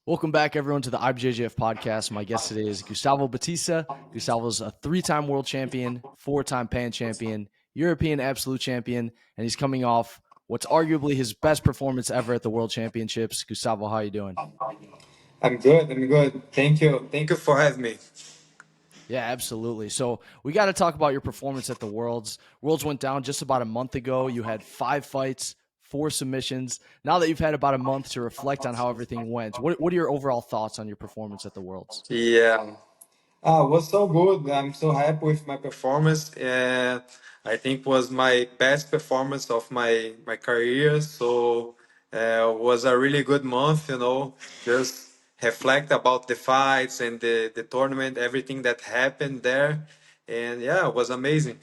Welcome back, everyone, to the IBJJF podcast. My guest today is Gustavo Batista. Gustavo's a three-time world champion, four-time Pan champion, European absolute champion, and he's coming off what's arguably his best performance ever at the World Championships. Gustavo, how are you doing? I'm good. I'm good. Thank you. Thank you for having me. Yeah, absolutely. So we got to talk about your performance at the Worlds. Worlds went down just about a month ago. You had 5 fights, 4 submissions. Now that you've had about a month to reflect on how everything went, what are your overall thoughts on your performance at the Worlds? Yeah. Was so good. I'm so happy with my performance. I think was my best performance of my career. So was a really good month. Just reflect about the fights and the tournament, everything that happened there, and yeah, it was amazing.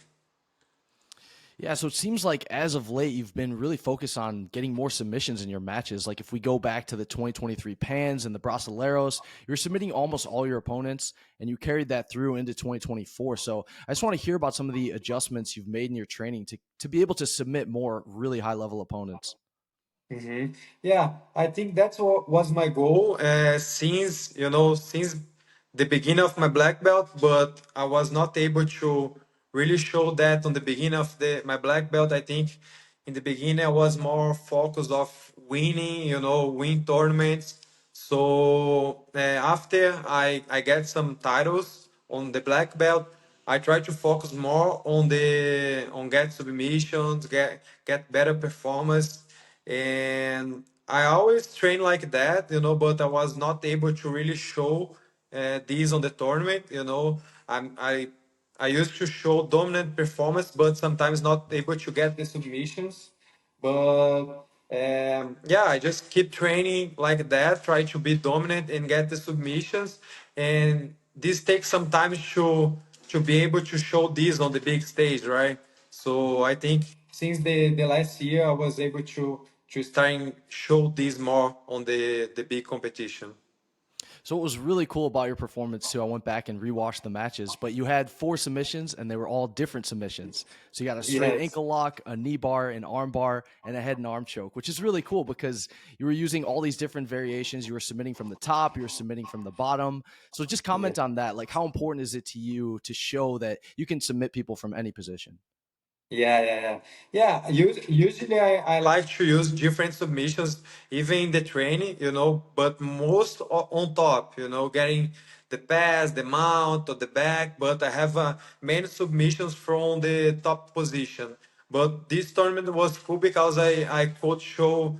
Yeah, so it seems like as of late, you've been really focused on getting more submissions in your matches. Like if we go back to the 2023 Pans and the Brasileiros, you're submitting almost all your opponents, and you carried that through into 2024. So I just want to hear about some of the adjustments you've made in your training to be able to submit more really high level opponents. Yeah, I think that's what was my goal since the beginning of my black belt, but I was not able to really show that on the beginning of the my black belt. I think in the beginning I was more focused of winning, win tournaments. So after I get some titles on the black belt, I try to focus more on get submissions, get better performance, and I always train like that, but I was not able to really show these on the tournament. I used to show dominant performance, but sometimes not able to get the submissions. But yeah, I just keep training like that, try to be dominant and get the submissions. And this takes some time to be able to show this on the big stage, right? So I think since the last year, I was able to start and show this more on the big competition. So what was really cool about your performance too, I went back and rewatched the matches, but you had 4 submissions and they were all different submissions. So you got a straight Yes. ankle lock, a knee bar, an arm bar, and a head and arm choke, which is really cool because you were using all these different variations. You were submitting from the top, you were submitting from the bottom. So just Yeah. comment on that. Like how important is it to you to show that you can submit people from any position? Yeah. Usually, I like to use different submissions, even in the training, but most on top, getting the pass, the mount, or the back. But I have many submissions from the top position. But this tournament was cool because I could show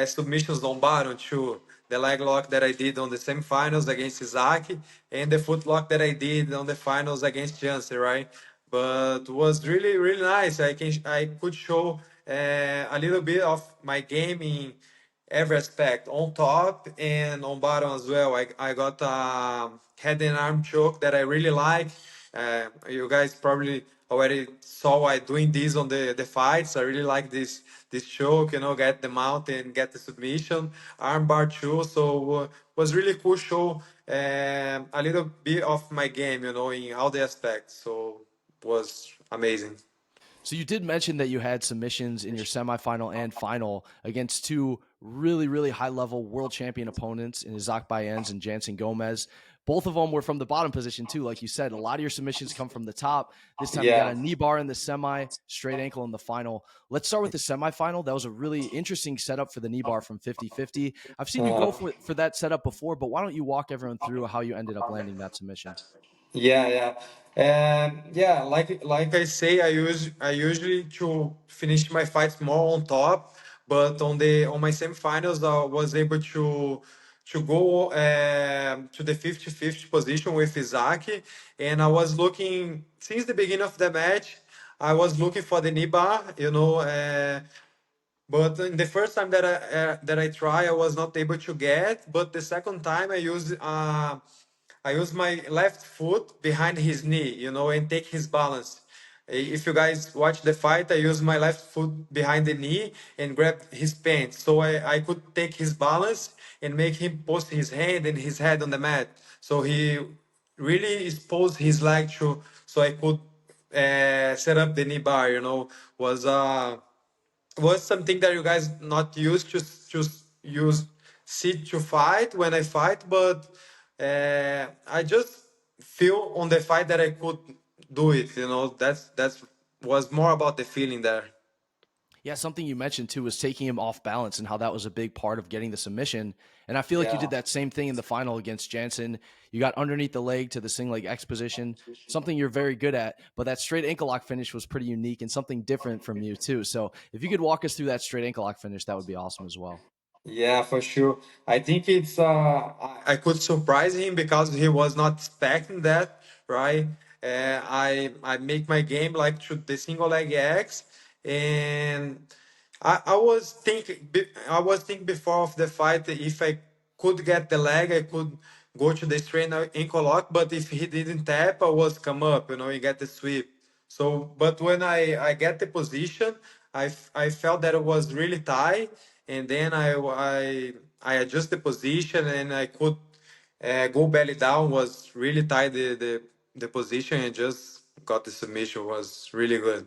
submissions on bottom too. The leg lock that I did on the semifinals against Isaac, and the foot lock that I did on the finals against Jansen, right? But was really really nice. I could show a little bit of my game in every aspect, on top and on bottom as well. I got a head and arm choke that I really like. You guys probably already saw I doing this on the fights. I really like this choke, get the mount and get the submission, arm bar too. So was really cool show a little bit of my game, in all the aspects. So was amazing. So you did mention that you had submissions in your semifinal and final against 2 really, really high level world champion opponents in Isaac Bayen's and Jansen Gomez. Both of them were from the bottom position too. Like you said, a lot of your submissions come from the top. This time you got a Yeah. knee bar in the semi, straight ankle in the final. Let's start with the semifinal. That was a really interesting setup for the knee bar from 50-50. I've seen you go Uh, for that setup before, but why don't you walk everyone through how you ended up landing that submission? yeah. Yeah, like I say, I usually to finish my fights more on top, but on my semifinals I was able to go to the 50-50 position with Izaki, and I was looking since the beginning of the match. I was looking for the knee bar, but in the first time that I try, I was not able to get. But the second time, I use my left foot behind his knee, and take his balance. If you guys watch the fight, I use my left foot behind the knee and grab his pants, so I could take his balance and make him post his hand and his head on the mat. So he really exposed his leg to, so I could set up the knee bar. Was something that you guys not used to use sit to fight when I fight, but I just feel on the fight that I could do it. That's was more about the feeling there. Yeah, something you mentioned too was taking him off balance and how that was a big part of getting the submission. And I feel like you Yeah. did that same thing in the final against Jansen. You got underneath the leg to the sing leg X position, something you're very good at. But that straight ankle lock finish was pretty unique and something different from you too. So if you could walk us through that straight ankle lock finish, that would be awesome as well. Yeah, for sure. I think it's I could surprise him because he was not expecting that, right? I make my game like to the single leg X, and I was thinking before of the fight if I could get the leg, I could go to the straight ankle lock, but if he didn't tap, I was come up, you get the sweep. So, but when I get the position, I felt that it was really tight, and then I adjust the position and I could go belly down. Was really tight the position and just got the submission. Was really good.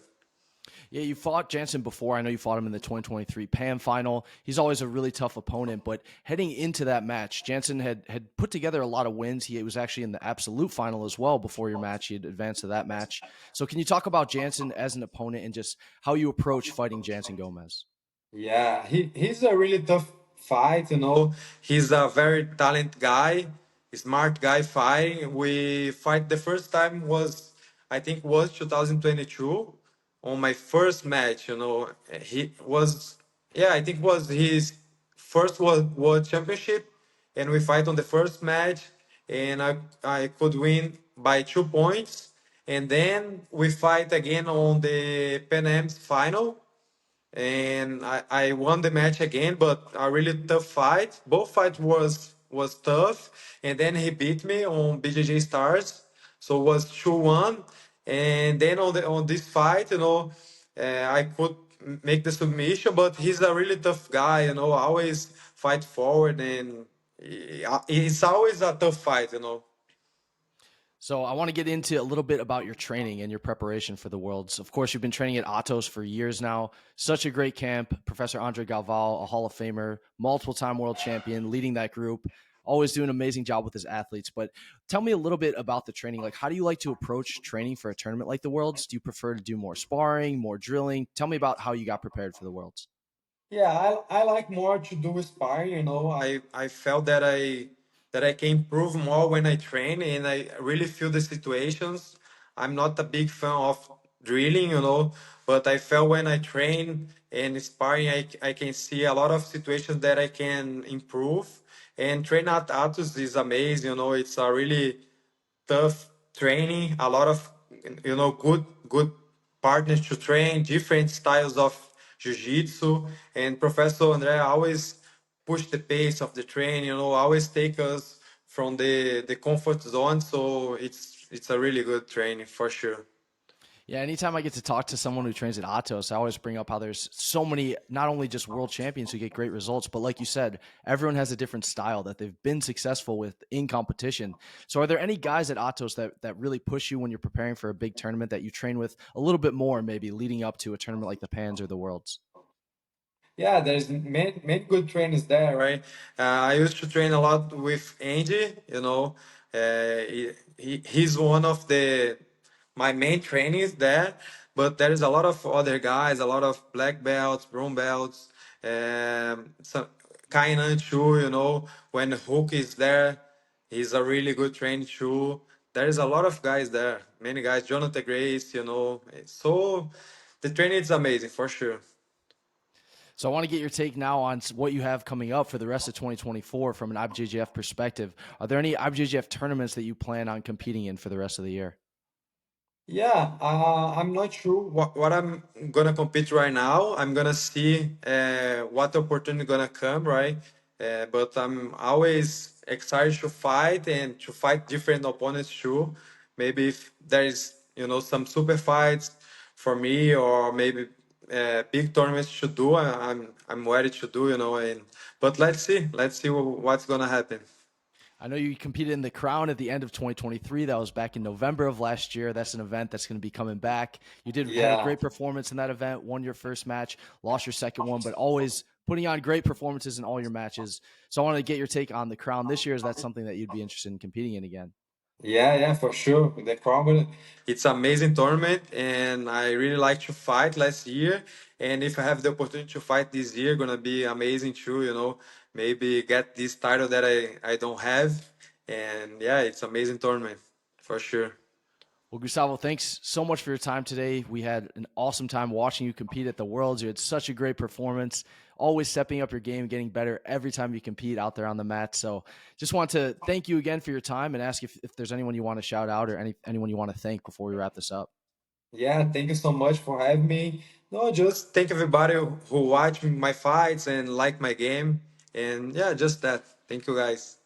Yeah, you fought Jansen before. I know you fought him in the 2023 PAM final. He's always a really tough opponent, but heading into that match, Jansen had put together a lot of wins. He was actually in the absolute final as well before your match. He had advanced to that match. So can you talk about Jansen as an opponent and just how you approach fighting Jansen Gomez? Yeah, he's a really tough fight. He's a very talented guy, smart guy fighting. We fight the first time was I think was 2022 on my first match. He was yeah, I think was his first world championship, and we fight on the first match, and I could win by 2 points, and then we fight again on the Pan Am's final, and I won the match again, but a really tough fight. Both fights was tough, and then he beat me on BJJ Stars, so it was 2-1. And then on this fight, I could make the submission, but he's a really tough guy, always fight forward, and it's always a tough fight. So I want to get into a little bit about your training and your preparation for the Worlds. Of course, you've been training at Atos for years now. Such a great camp. Professor Andre Galval, a Hall of Famer, multiple-time world champion, leading that group, always doing an amazing job with his athletes. But tell me a little bit about the training. Like, how do you like to approach training for a tournament like the Worlds? Do you prefer to do more sparring, more drilling? Tell me about how you got prepared for the Worlds. Yeah, I like more to do sparring. I felt that I can improve more when I train, and I really feel the situations. I'm not a big fan of drilling, but I felt when I train and sparring, I can see a lot of situations that I can improve. And train at Atos is amazing. It's a really tough training, a lot of good partners to train, different styles of jiu-jitsu, and Professor Andre always push the pace of the training, always take us from the comfort zone. So it's a really good training for sure. Yeah, anytime I get to talk to someone who trains at Atos, I always bring up how there's so many, not only just world champions who get great results, but like you said, everyone has a different style that they've been successful with in competition. So are there any guys at Atos that really push you when you're preparing for a big tournament that you train with a little bit more, maybe leading up to a tournament like the Pans or the Worlds? Yeah, there's many good trainers there, right? I used to train a lot with Andy. He's one of the my main trainees there. But there is a lot of other guys, a lot of black belts, brown belts, some Kainan too. When Hook is there, he's a really good trainer too. There is a lot of guys there, many guys. Jonathan Grace. So the training is amazing for sure. So I want to get your take now on what you have coming up for the rest of 2024 from an IBJJF perspective. Are there any IBJJF tournaments that you plan on competing in for the rest of the year? Yeah, I'm not sure what I'm gonna compete right now. I'm gonna see what opportunity gonna come, right? But I'm always excited to fight and to fight different opponents too. Maybe if there is, some super fights for me, or maybe big tournaments to do, I'm ready to do. And but let's see what's gonna happen. I know you competed in the Crown at the end of 2023. That was back in November of last year. That's an event that's going to be coming back. You had a Yeah. great performance in that event, won your first match, lost your second one, but always putting on great performances in all your matches. So I want to get your take on the crown this year. Is that something that you'd be interested in competing in again? Yeah, yeah, for sure. The Crown, it's amazing tournament, and I really like to fight last year. And if I have the opportunity to fight this year, gonna be amazing too. Maybe get this title that I don't have. And yeah, it's amazing tournament for sure. Well, Gustavo, thanks so much for your time today. We had an awesome time watching you compete at the Worlds. You had such a great performance, always stepping up your game, getting better every time you compete out there on the mat. So just want to thank you again for your time and ask if there's anyone you want to shout out or anyone you want to thank before we wrap this up. Yeah, thank you so much for having me. No, just thank everybody who watch my fights and like my game. And yeah, just that. Thank you guys.